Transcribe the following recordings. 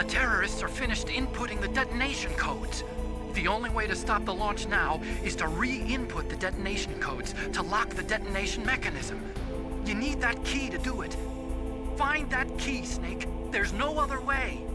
terrorists are finished inputting the detonation codes. The only way to stop the launch now is to re-input the detonation codes to lock the detonation mechanism. You need that key to do it. Find that key, Snake. There's no other way.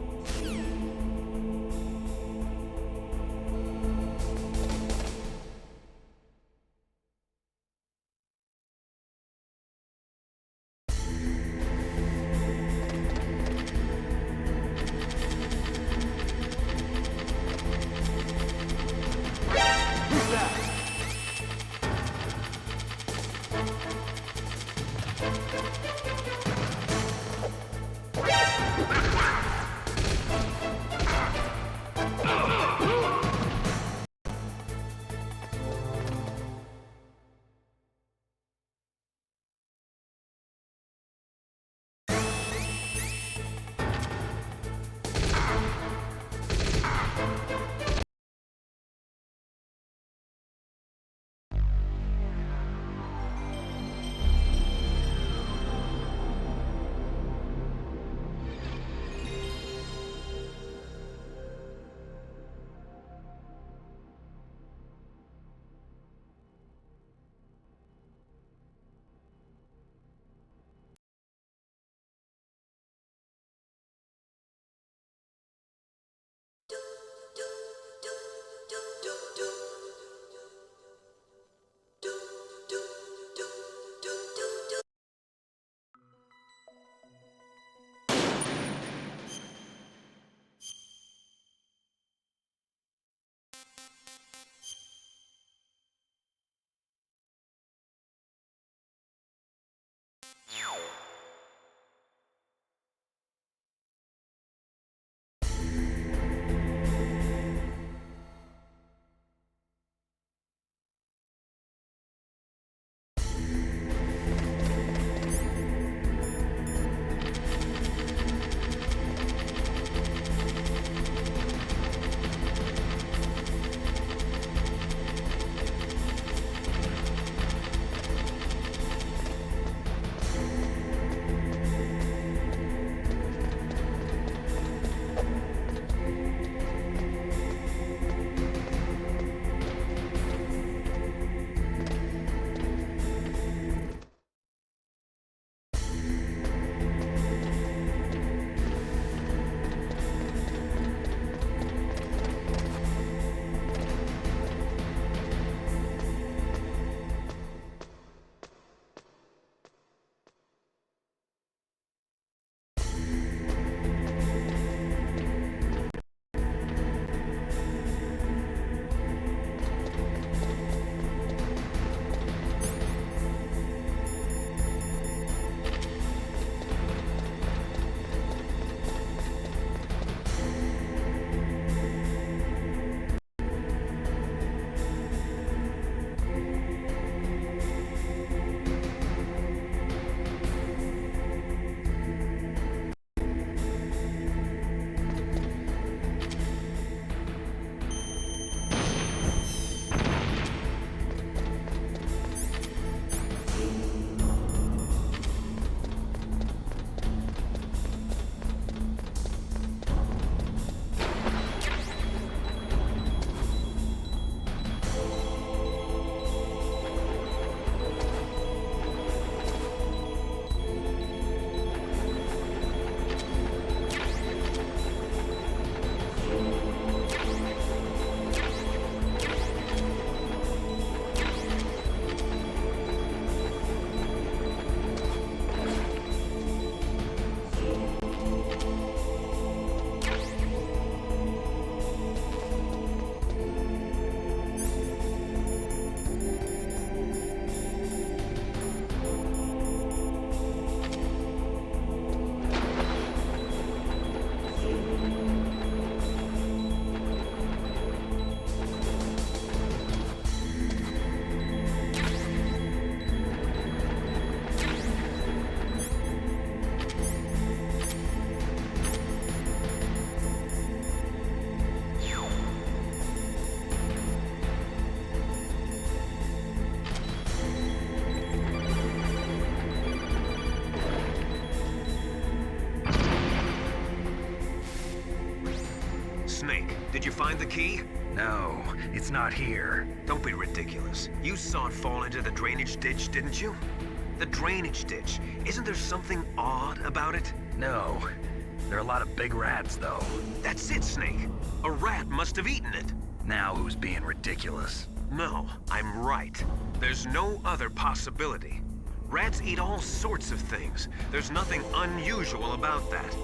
find the key? No, it's not here. Don't be ridiculous. You saw it fall into the drainage ditch, didn't you? The drainage ditch. Isn't there something odd about it? No. There are a lot of big rats, though. That's it, Snake. A rat must have eaten it. Now who's being ridiculous? No, I'm right. There's no other possibility. Rats eat all sorts of things. There's nothing unusual about that.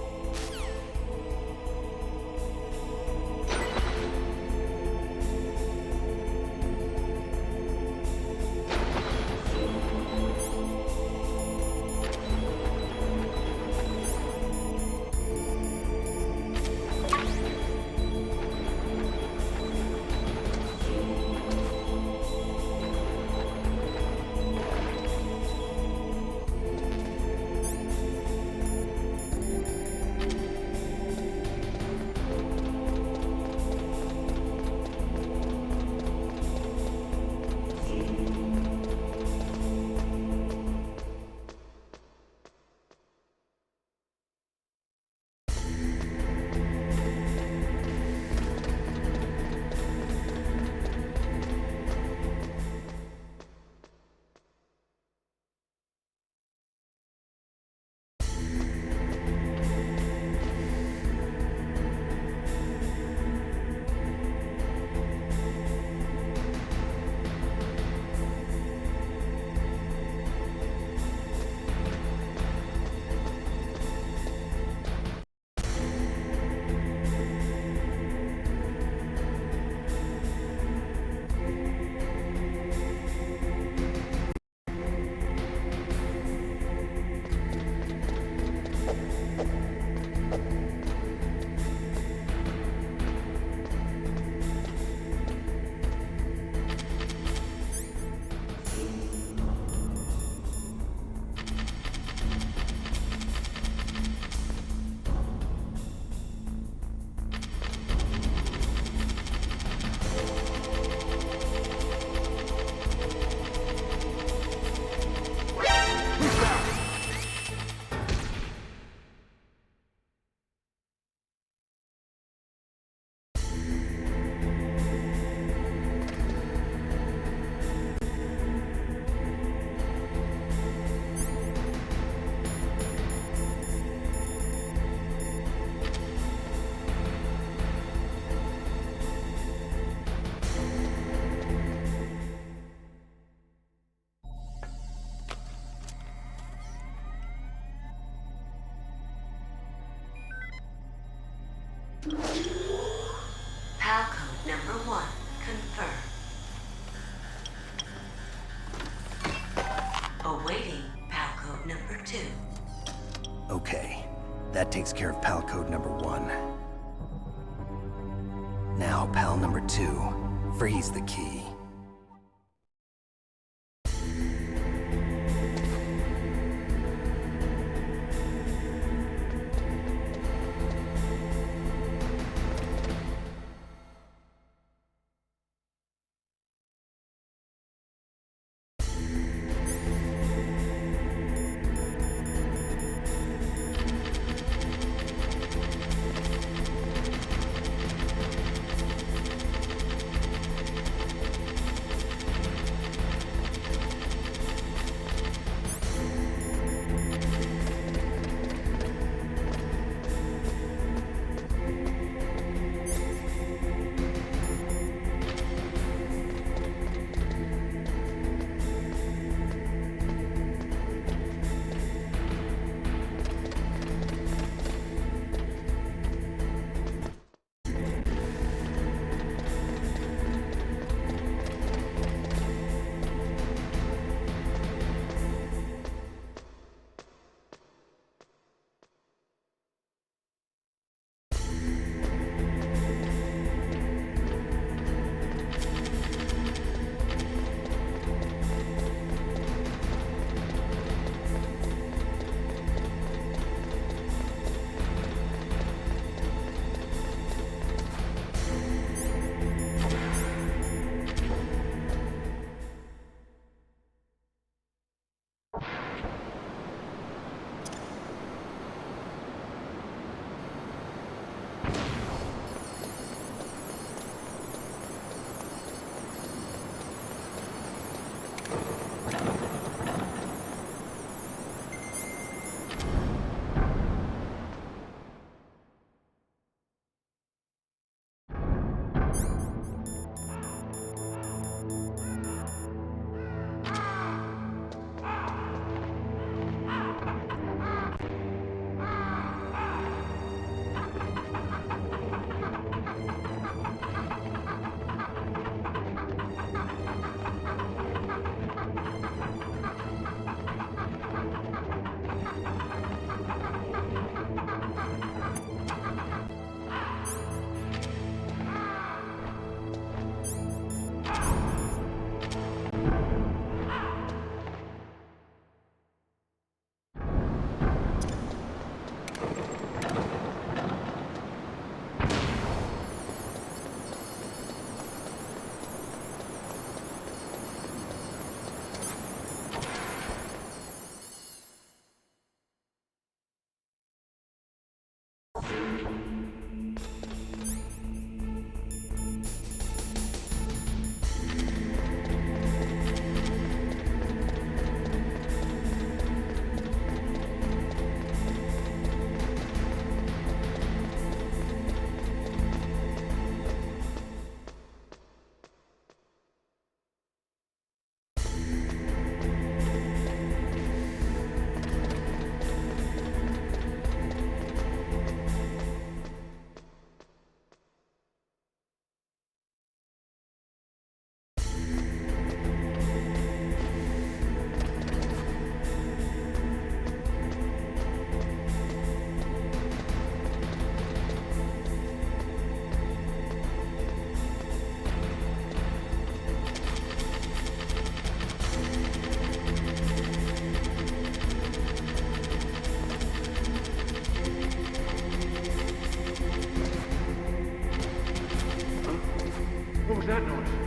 PAL code number 1, confirmed. Awaiting PAL code number 2. Okay, that takes care of PAL code number 1. Now, PAL number 2, freeze the key. What was that noise?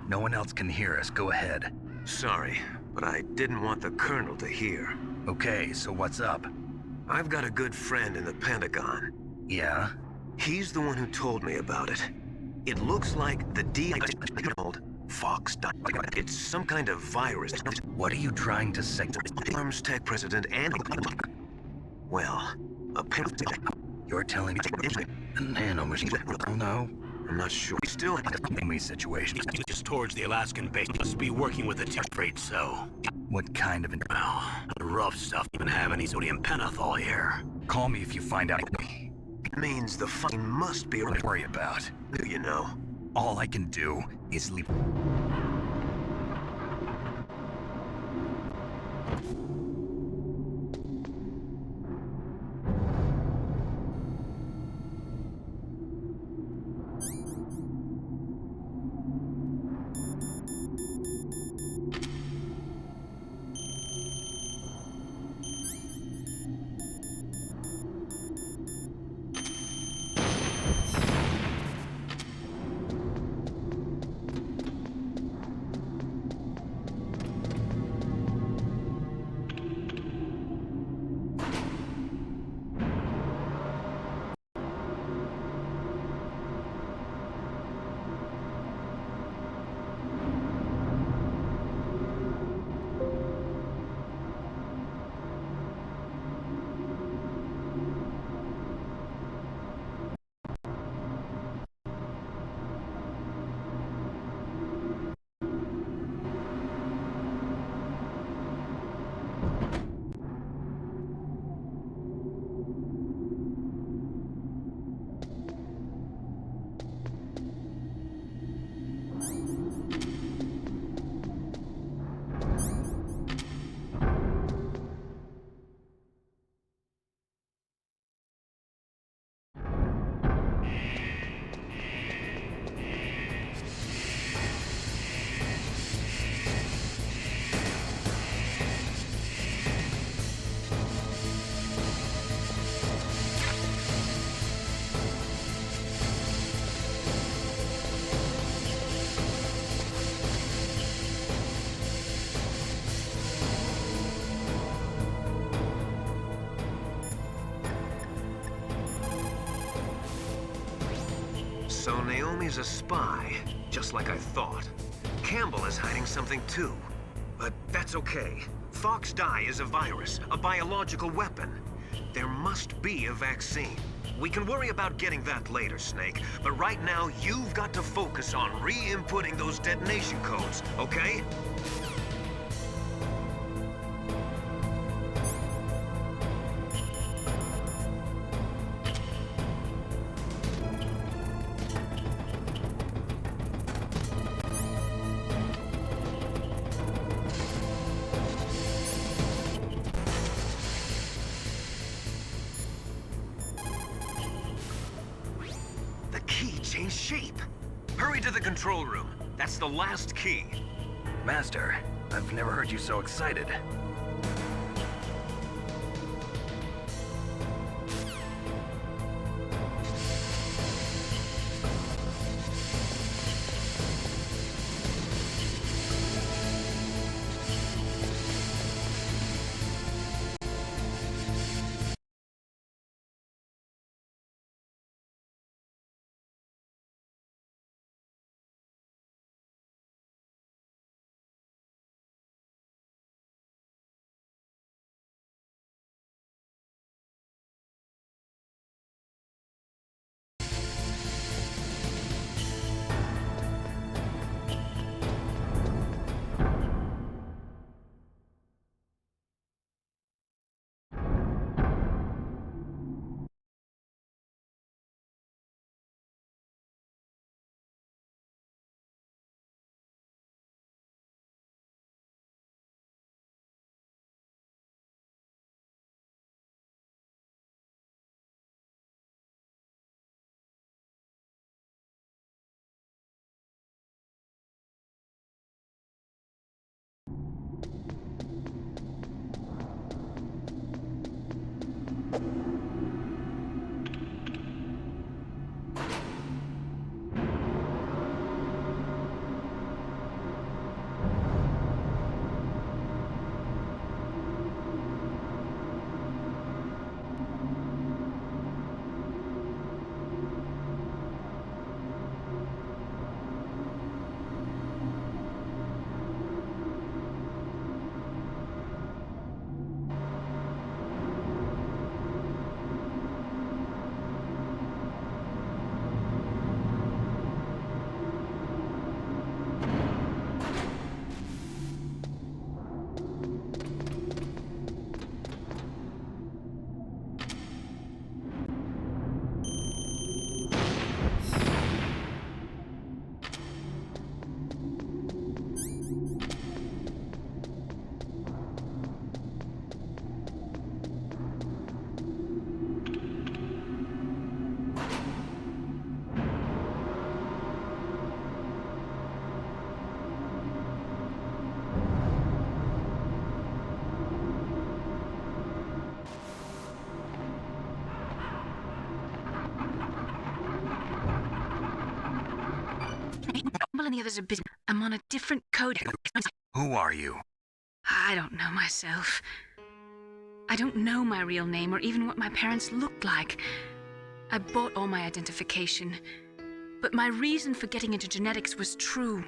No one else can hear us. Go ahead. Sorry, but I didn't want the Colonel to hear. Okay, so what's up? I've got a good friend in the Pentagon. Yeah? He's the one who told me about it. It looks like the Fox. It's some kind of virus. What are you trying to say? Arms Tech president and... Well, apparently... You're telling me the nanomachine? Oh no? I'm not sure. We still have Me situation. Just towards the Alaskan base. Must be working with the afraid so. What kind of Well, the rough stuff even have any sodium pentothal here. Call me if you find out. It means the fighting must be... What to worry about? Do you know? All I can do is leave. So Naomi's a spy, just like I thought. Campbell is hiding something too. But that's okay. Fox dye is a virus, a biological weapon. There must be a vaccine. We can worry about getting that later, Snake, but right now you've got to focus on re-inputting those detonation codes, okay? Change shape. Hurry to the control room. That's the last key. Master, I've never heard you so excited. And the others are busy. I'm on a different code. Who are you? I don't know myself. I don't know my real name or even what my parents looked like. I bought all my identification. But my reason for getting into genetics was true.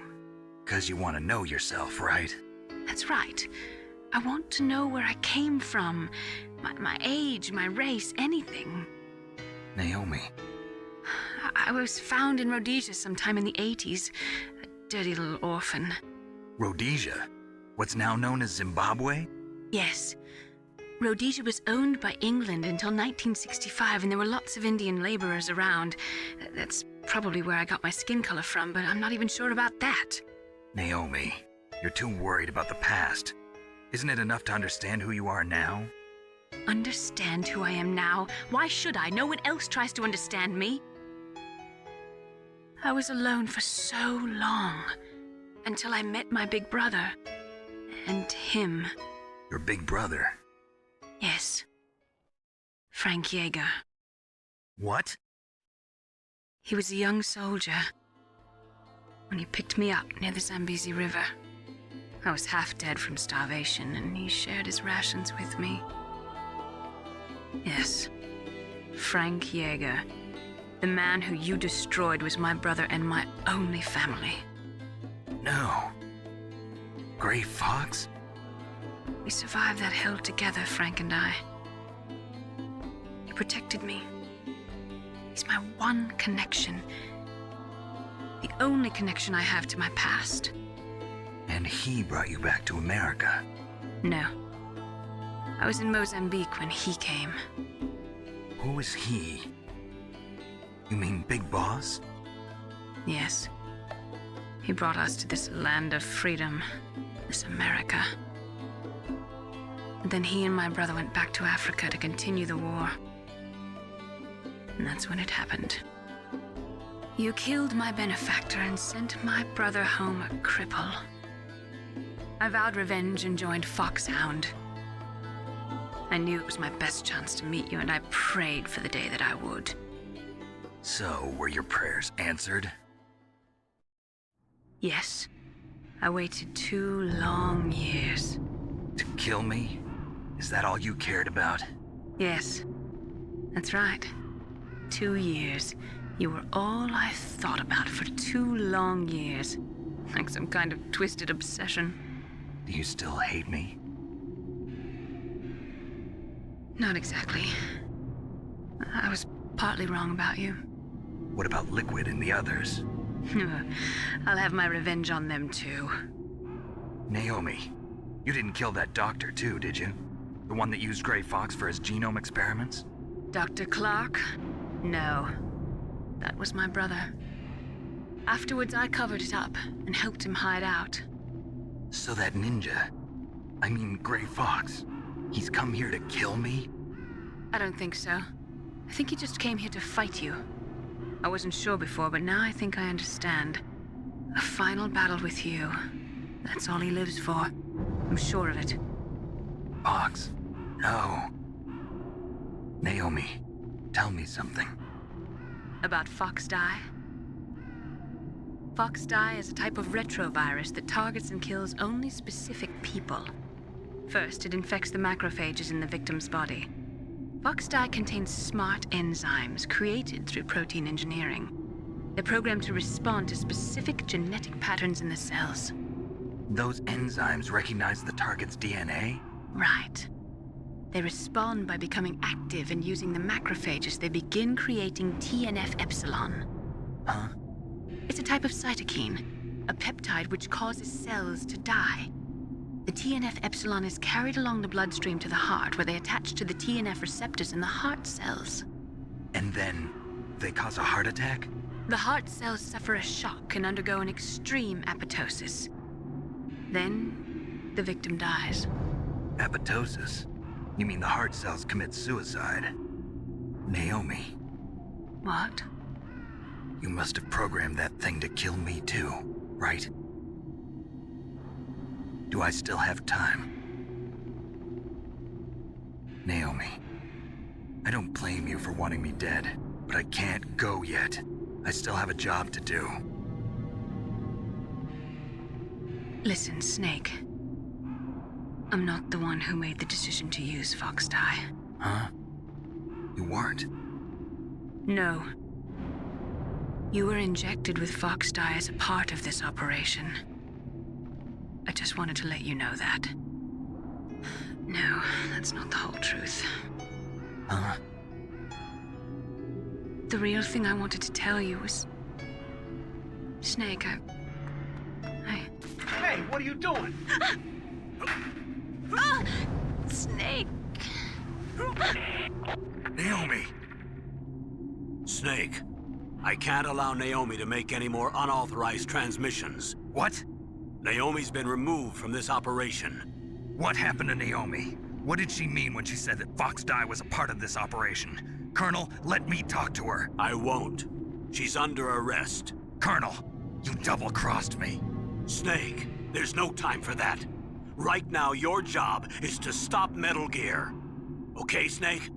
'Cause you want to know yourself, right? That's right. I want to know where I came from. My age, my race, anything. Naomi. I was found in Rhodesia sometime in the 80s. A dirty little orphan. Rhodesia? What's now known as Zimbabwe? Yes. Rhodesia was owned by England until 1965, and there were lots of Indian laborers around. That's probably where I got my skin color from, but I'm not even sure about that. Naomi, you're too worried about the past. Isn't it enough to understand who you are now? Understand who I am now? Why should I? No one else tries to understand me. I was alone for so long, until I met my big brother. And him. Your big brother? Yes. Frank Yeager. What? He was a young soldier when he picked me up near the Zambezi River. I was half dead from starvation, and he shared his rations with me. Yes, Frank Yeager. The man who you destroyed was my brother and my only family. No. Gray Fox? We survived that hell together, Frank and I. He protected me. He's my one connection. The only connection I have to my past. And he brought you back to America. No. I was in Mozambique when he came. Who was he? You mean Big Boss? Yes. He brought us to this land of freedom, this America. And then he and my brother went back to Africa to continue the war. And that's when it happened. You killed my benefactor and sent my brother home a cripple. I vowed revenge and joined Foxhound. I knew it was my best chance to meet you, and I prayed for the day that I would. So, were your prayers answered? Yes. I waited 2 long years. To kill me? Is that all you cared about? Yes. That's right. 2 years. You were all I thought about for 2 long years. Like some kind of twisted obsession. Do you still hate me? Not exactly. I was partly wrong about you. What about Liquid and the others? I'll have my revenge on them too. Naomi, you didn't kill that doctor too, did you? The one that used Gray Fox for his genome experiments? Dr. Clark? No. That was my brother. Afterwards, I covered it up and helped him hide out. So that ninja, I mean Gray Fox, he's come here to kill me? I don't think so. I think he just came here to fight you. I wasn't sure before, but now I think I understand. A final battle with you. That's all he lives for. I'm sure of it. Fox? No. Naomi, tell me something. About Fox Die? Fox Die is a type of retrovirus that targets and kills only specific people. First, it infects the macrophages in the victim's body. Fox Die contains smart enzymes created through protein engineering. They're programmed to respond to specific genetic patterns in the cells. Those enzymes recognize the target's DNA? Right. They respond by becoming active and using the macrophages. They begin creating TNF-epsilon. Huh? It's a type of cytokine, a peptide which causes cells to die. The TNF-epsilon is carried along the bloodstream to the heart, where they attach to the TNF receptors in the heart cells. And then they cause a heart attack? The heart cells suffer a shock and undergo an extreme apoptosis. Then, the victim dies. Apoptosis? You mean the heart cells commit suicide? Naomi, What? you must have programmed that thing to kill me too, right? Do I still have time? Naomi, I don't blame you for wanting me dead, but I can't go yet. I still have a job to do. Listen, Snake. I'm not the one who made the decision to use Fox Die. Huh? You weren't? No. You were injected with Fox Die as a part of this operation. I just wanted to let you know that. No, that's not the whole truth. Huh? The real thing I wanted to tell you was... Snake, I... Hey, what are you doing? Ah! Snake! Naomi! Snake, I can't allow Naomi to make any more unauthorized transmissions. What? Naomi's been removed from this operation. What happened to Naomi? What did she mean when she said that Fox Die was a part of this operation? Colonel, let me talk to her. I won't. She's under arrest. Colonel, you double-crossed me. Snake, there's no time for that. Right now, your job is to stop Metal Gear. Okay, Snake?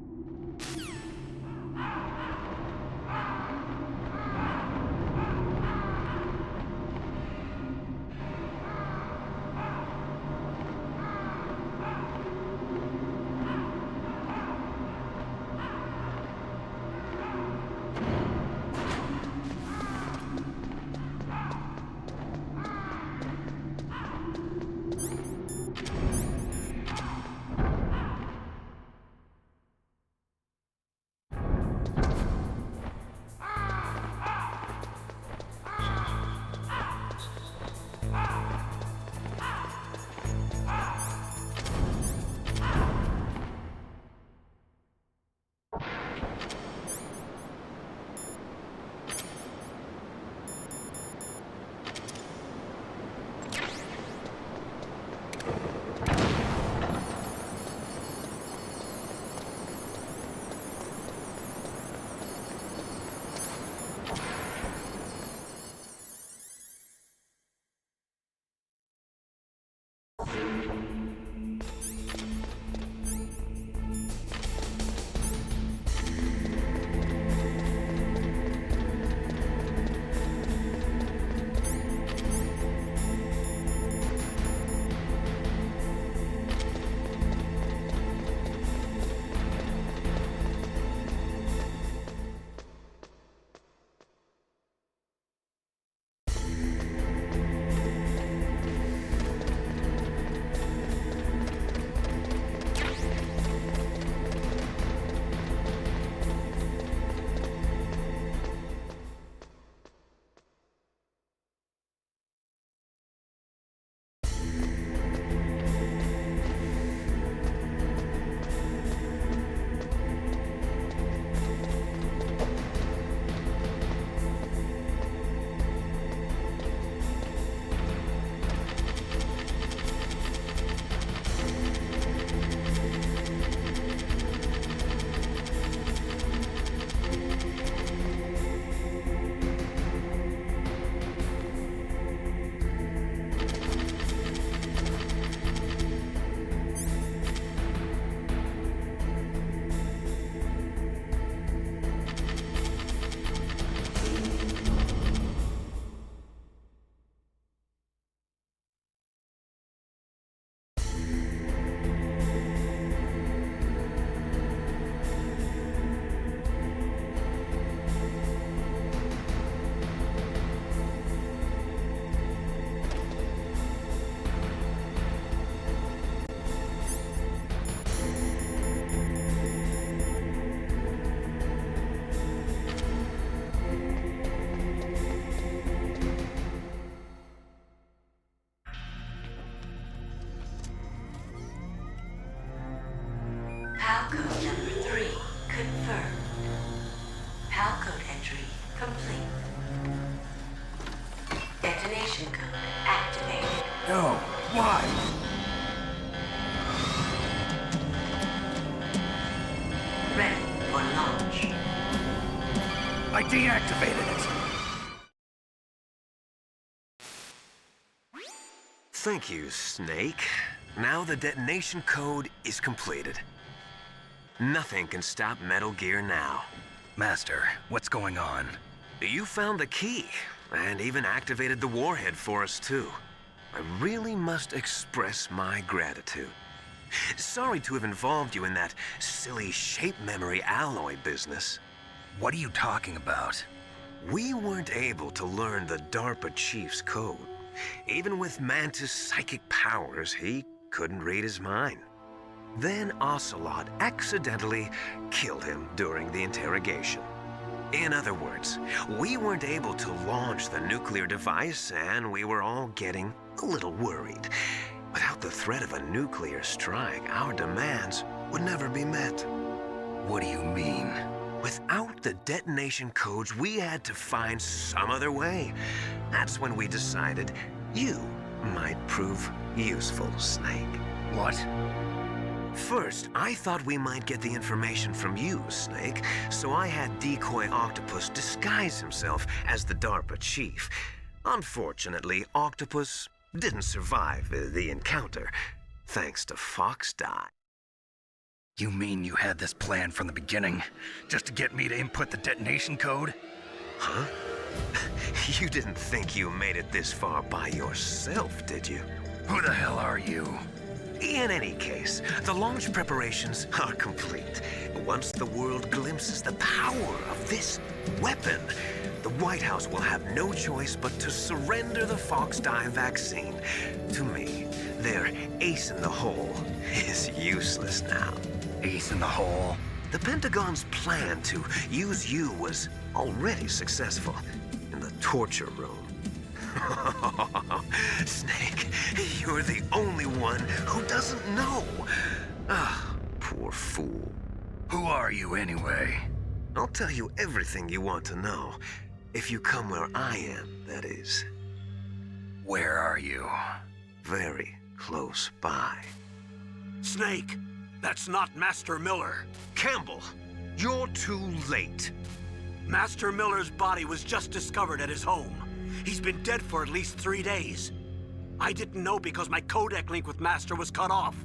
entry complete. Detonation code activated. No, why? Ready for launch. I deactivated it. Thank you, Snake. Now the detonation code is completed. Nothing can stop Metal Gear now. Master, what's going on? You found the key, and even activated the warhead for us, too. I really must express my gratitude. Sorry to have involved you in that silly shape memory alloy business. What are you talking about? We weren't able to learn the DARPA chief's code. Even with Mantis' psychic powers, he couldn't read his mind. Then Ocelot accidentally killed him during the interrogation. In other words, we weren't able to launch the nuclear device, and we were all getting a little worried. Without the threat of a nuclear strike, our demands would never be met. What do you mean? Without the detonation codes, we had to find some other way. That's when we decided you might prove useful, Snake. What? First, I thought we might get the information from you, Snake, so I had Decoy Octopus disguise himself as the DARPA chief. Unfortunately, Octopus didn't survive the encounter, thanks to Fox Die. You mean you had this plan from the beginning, just to get me to input the detonation code? Huh? You didn't think you made it this far by yourself, did you? Who the hell are you? In any case, the launch preparations are complete. Once the world glimpses the power of this weapon, the White House will have no choice but to surrender the Fox Die vaccine to me. Their ace in the hole is useless now. Ace in the hole? The Pentagon's plan to use you was already successful in the torture room. Snake, you're the only one who doesn't know. Ah, poor fool. Who are you anyway? I'll tell you everything you want to know. If you come where I am, that is. Where are you? Very close by. Snake, that's not Master Miller. Campbell, you're too late. Master Miller's body was just discovered at his home. He's been dead for at least 3 days. I didn't know because my codec link with Master was cut off.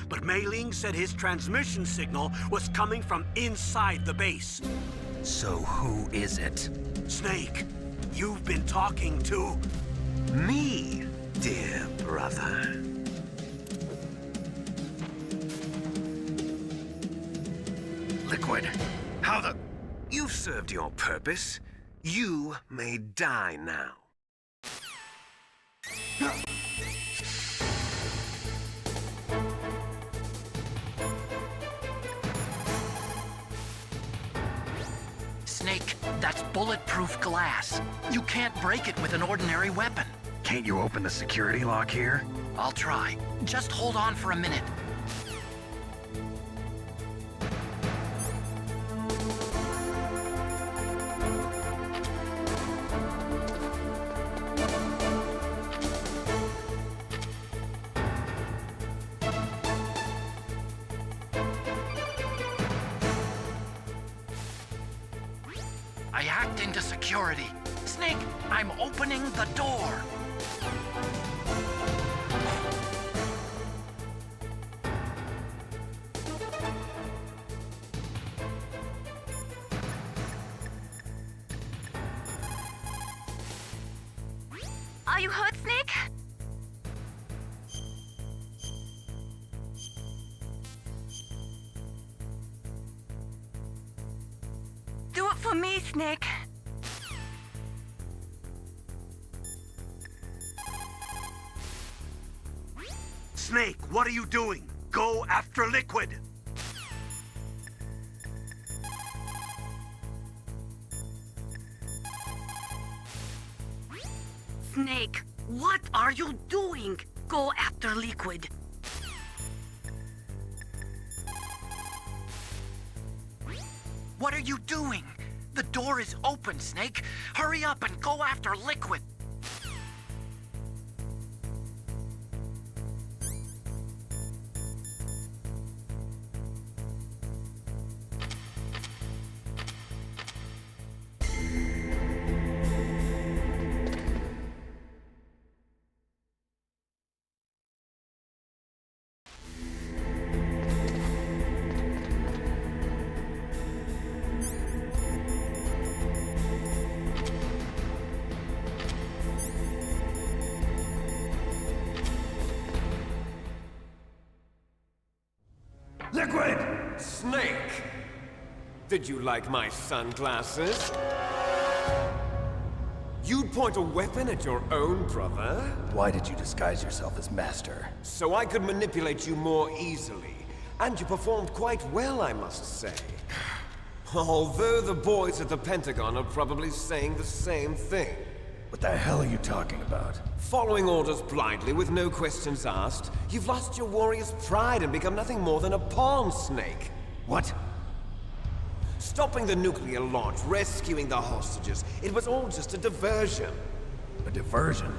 But Mei Ling said his transmission signal was coming from inside the base. So who is it? Snake, you've been talking to... Me, dear brother. Liquid. How the... You've served your purpose. You may die now. Snake, that's bulletproof glass. You can't break it with an ordinary weapon. Can't you open the security lock here? I'll try. Just hold on for a minute. I hacked into security. Snake, I'm opening the door. Are you hurt, Snake? Do it for me, Snake. Snake, what are you doing? Go after Liquid! Snake, what are you doing? Go after Liquid. What are you doing? The door is open, Snake. Hurry up and go after Liquid. Liquid! Snake! Did you like my sunglasses? You'd point a weapon at your own brother? Why did you disguise yourself as Master? So I could manipulate you more easily. And you performed quite well, I must say. Although the boys at the Pentagon are probably saying the same thing. What the hell are you talking about? Following orders blindly with no questions asked, you've lost your warrior's pride and become nothing more than a pawn, Snake. What? Stopping the nuclear launch, rescuing the hostages, it was all just a diversion. A diversion?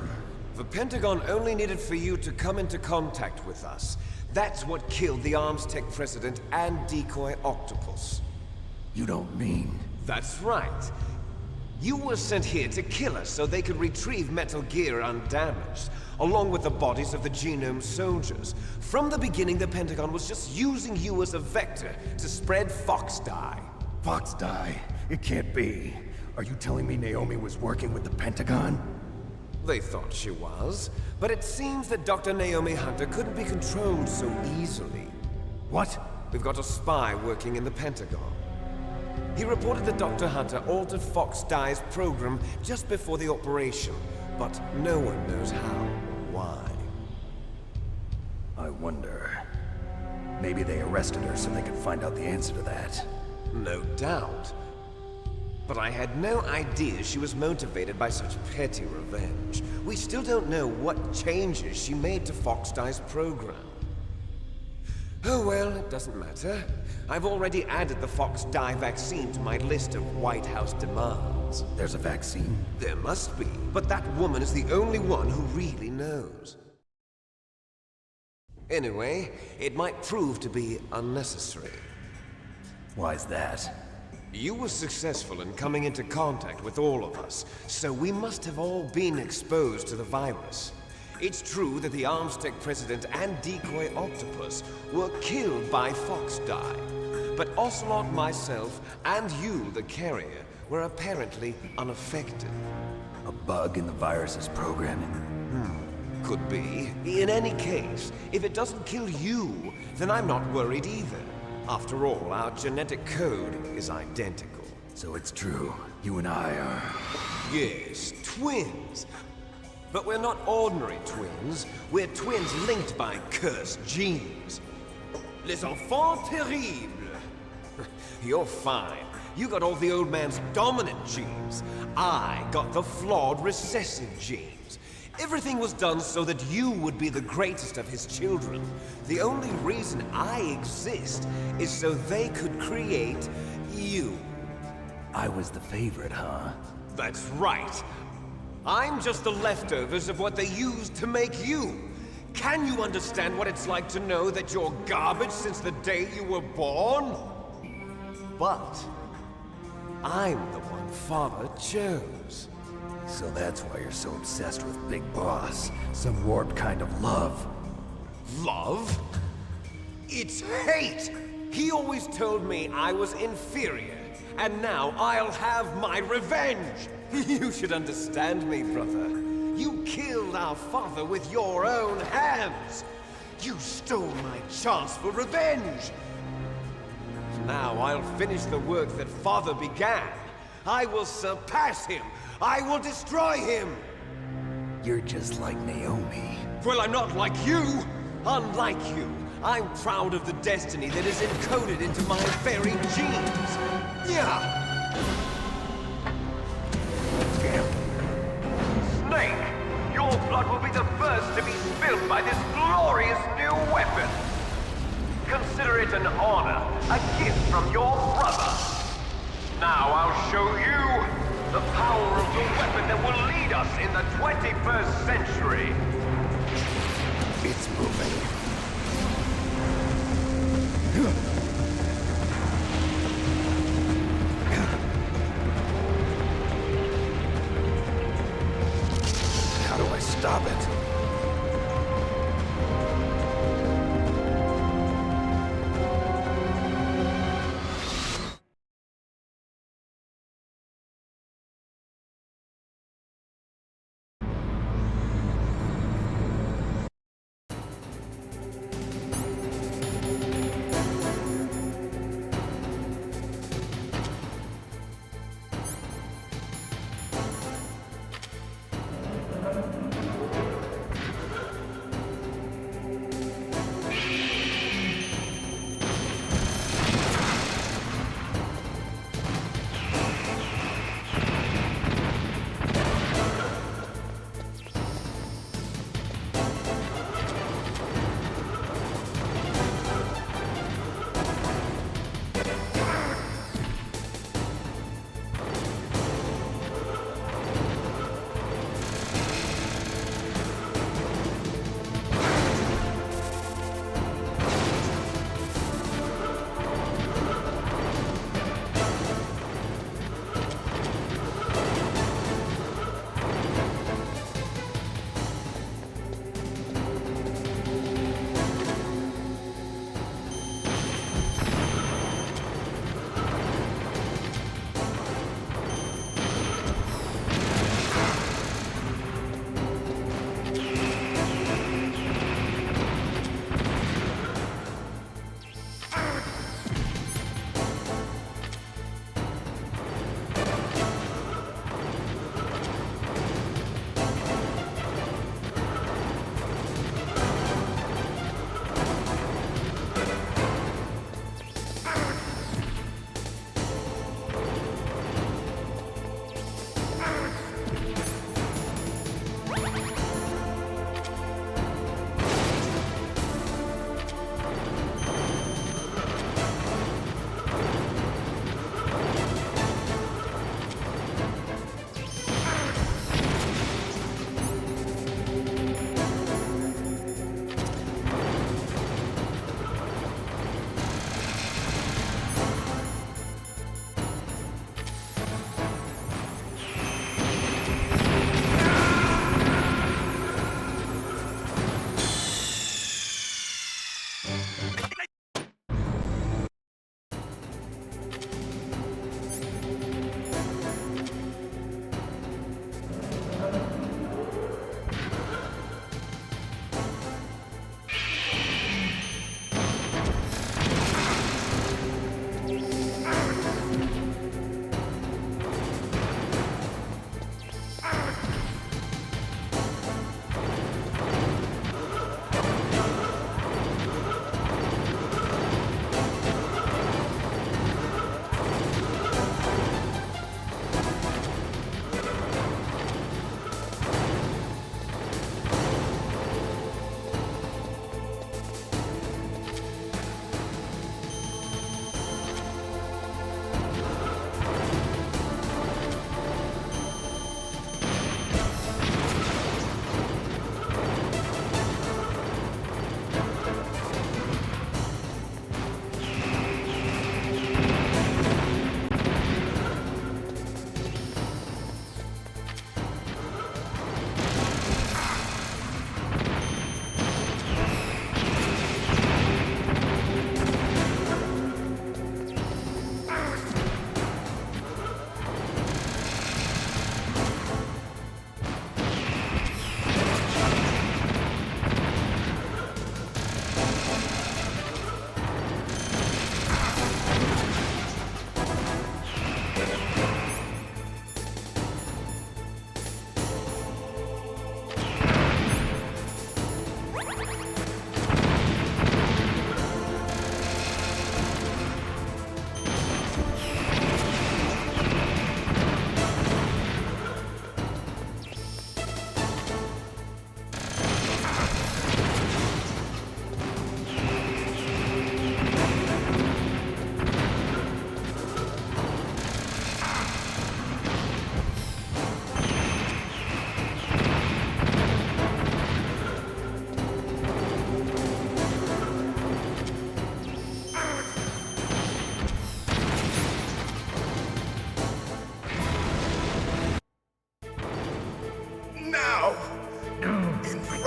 The Pentagon only needed for you to come into contact with us. That's what killed the Arms Tech president and decoy octopus. You don't mean... That's right. You were sent here to kill us so they could retrieve Metal Gear undamaged, along with the bodies of the Genome soldiers. From the beginning, the Pentagon was just using you as a vector to spread Fox dye. Fox die? It can't be. Are you telling me Naomi was working with the Pentagon? They thought she was, but it seems that Dr. Naomi Hunter couldn't be controlled so easily. What? We've got a spy working in the Pentagon. He reported that Dr. Hunter altered Fox Dye's program just before the operation, but no one knows how or why. I wonder... Maybe they arrested her so they could find out the answer to that. No doubt. But I had no idea she was motivated by such petty revenge. We still don't know what changes she made to Fox Dye's program. Oh well, it doesn't matter. I've already added the Fox Dye vaccine to my list of White House demands. There's a vaccine? There must be, but that woman is the only one who really knows. Anyway, it might prove to be unnecessary. Why's that? You were successful in coming into contact with all of us, so we must have all been exposed to the virus. It's true that the Arms Tech president and decoy octopus were killed by Fox Dye, but Ocelot, myself, and you, the carrier, were apparently unaffected. A bug in the virus's programming? Could be. In any case, if it doesn't kill you, then I'm not worried either. After all, our genetic code is identical. So it's true. You and I are... Yes, twins. But we're not ordinary twins. We're twins linked by cursed genes. Les enfants terribles. You're fine. You got all the old man's dominant genes. I got the flawed recessive genes. Everything was done so that you would be the greatest of his children. The only reason I exist is so they could create you. I was the favorite, huh? That's right. I'm just the leftovers of what they used to make you. Can you understand what it's like to know that you're garbage since the day you were born? But I'm the one Father chose. So that's why you're so obsessed with Big Boss. Some warped kind of love. Love? It's hate! He always told me I was inferior, and now I'll have my revenge! You should understand me, brother. You killed our father with your own hands! You stole my chance for revenge! Now I'll finish the work that Father began. I will surpass him! I will destroy him! You're just like Naomi. Well, I'm not like you! Unlike you, I'm proud of the destiny that is encoded into my very genes! Yeah! Snake, your blood will be the first to be spilled by this glorious new weapon! Consider it an honor, a gift from your brother! Now I'll show us in the 21st century. It's moving. How do I stop it?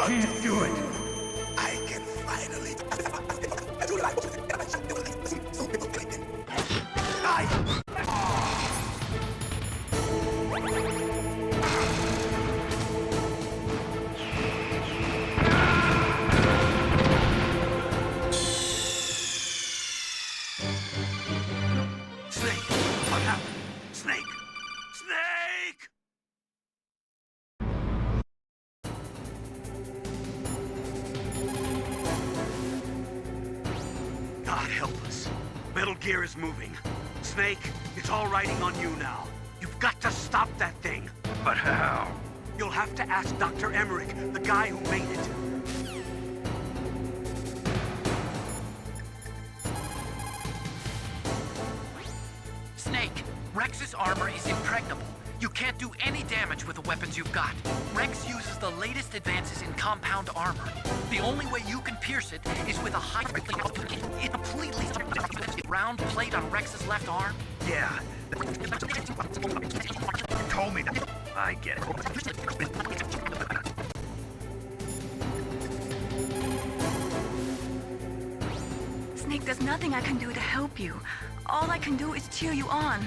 can't do it. I can finally. Snake! What happened? Snake! Snake! God help us. Metal Gear is moving. Snake, it's all riding on you now. You've got to stop that thing. But how? You'll have to ask Dr. Emmerich, the guy who made it. Snake, Rex's armor is impregnable. You can't do any damage with the weapons you've got. Rex uses the latest advances in compound armor. The only way you can pierce it is with a high... It completely... round plate on Rex's left arm? Yeah. You told me that. I get it. Snake, there's nothing I can do to help you. All I can do is cheer you on.